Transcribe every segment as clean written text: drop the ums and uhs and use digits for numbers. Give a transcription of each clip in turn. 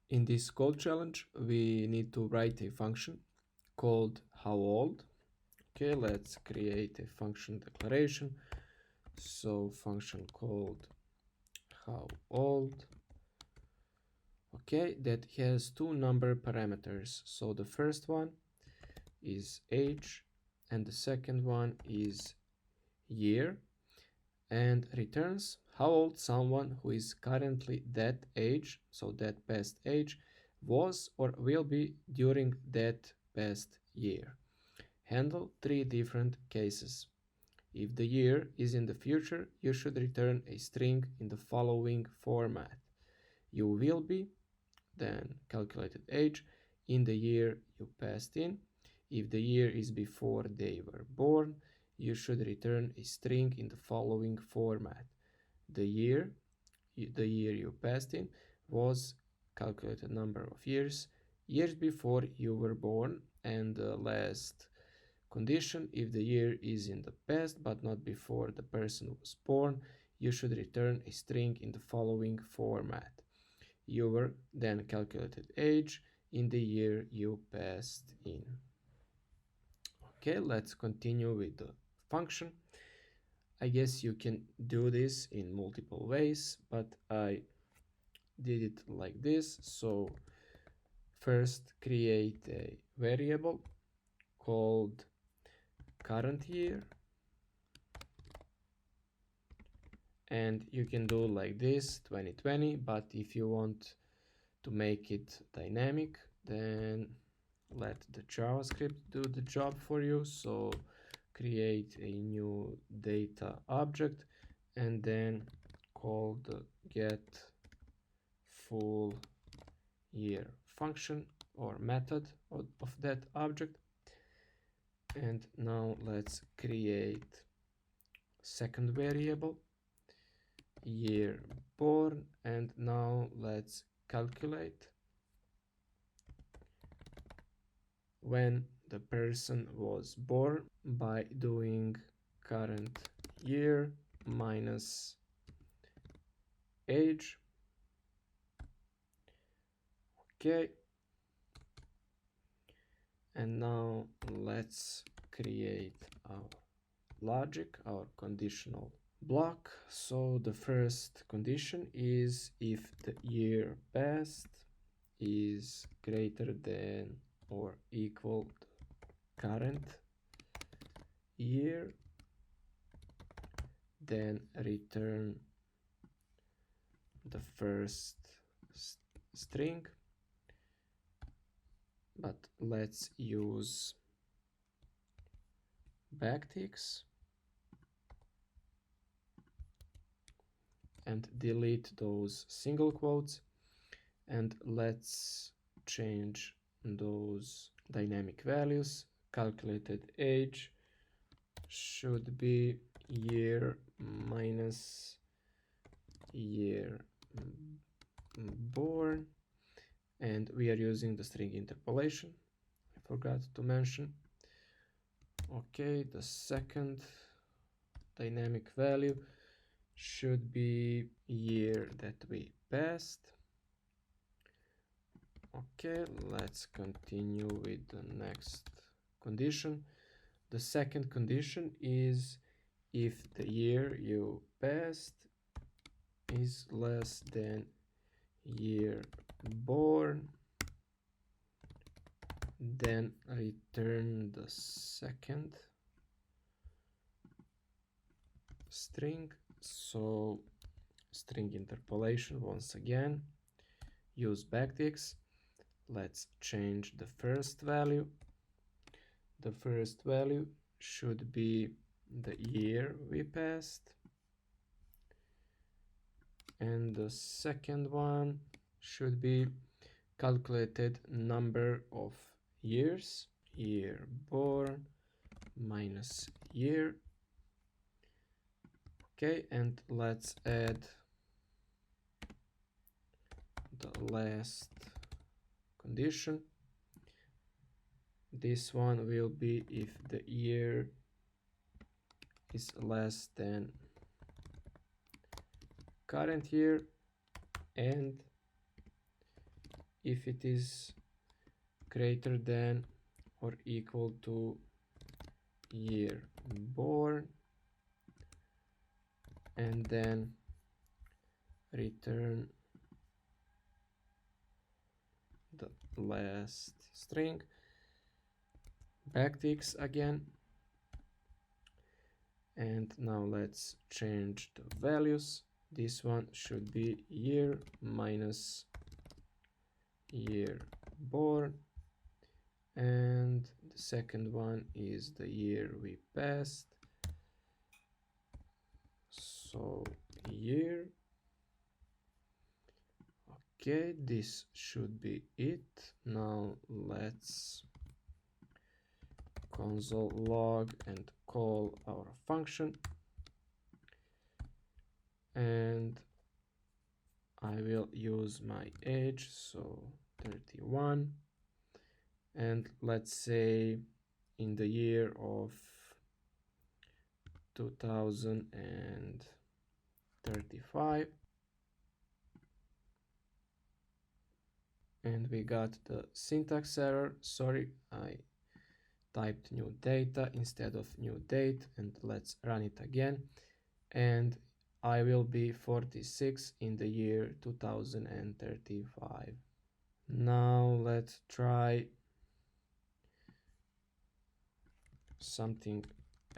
In this code challenge, we need to write a function called howOld. Okay, let's create a function declaration. So function called howOld. Okay, that has two number parameters. So the first one is age and the second one is year, and returns how old someone who is currently that age, so that past age, was or will be during that past year. Handle three different cases. If the year is in the future, you should return a string in the following format. You will be, then calculated age, in the year you passed in. If the year is before they were born, you should return a string in the following format. The year you passed in was calculated number of years before you were born, and the last condition, if the year is in the past but not before the person was born, you should return a string in the following format. Your then calculated age in the year you passed in. Okay, let's continue with the function. I guess you can do this in multiple ways, but I did it like this. So first create a variable called current year, and you can do like this 2020, but if you want to make it dynamic, then let the JavaScript do the job for you. So create a new data object and then call the get full year function or method of that object. And now let's create second variable, year born, and now let's calculate when the person was born by doing current year minus age. Okay, and now let's create our logic, our conditional block. So the first condition is if the year passed is greater than or equal to current year, then return the first string, but let's use backticks and delete those single quotes, and let's change those dynamic values. Calculated age should be year minus year born, and we are using the string interpolation, I forgot to mention. Okay, the second dynamic value should be year that we passed. Okay, let's continue with the next condition. The second condition is if the year you passed is less than year born, then return the second string. So string interpolation once again, use backticks. Let's change the first value. The first value should be the year we passed, and the second one should be calculated number of years, year born minus year. Okay, and let's add the last condition. This one will be if the year is less than current year, and if it is greater than or equal to year born, and then return the last string, backticks again. And now let's change the values. This one should be year minus year born, and the second one is the year we passed, so year. Okay, this should be it. Now let's console log and call our function, and I will use my age, so 31, and let's say in the year of 2035, and we got the syntax error. Sorry, I typed new data instead of new date, and let's run it again, and I will be 46 in the year 2035. Now let's try something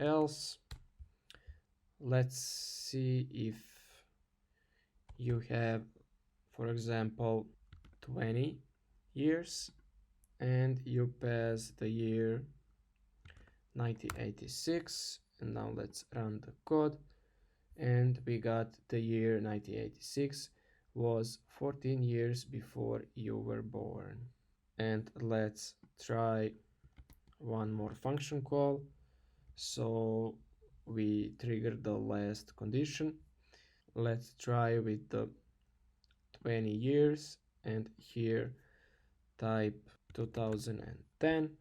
else. Let's see if you have, for example, 20 years and you pass the year 1986, and now let's run the code, and we got the year 1986 was 14 years before you were born. And let's try one more function call. So we trigger the last condition. Let's try with the 20 years, and here type 2010,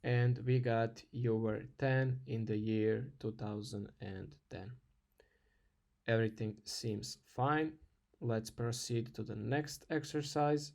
and we got you were 10 in the year 2010. Everything seems fine. Let's proceed to the next exercise.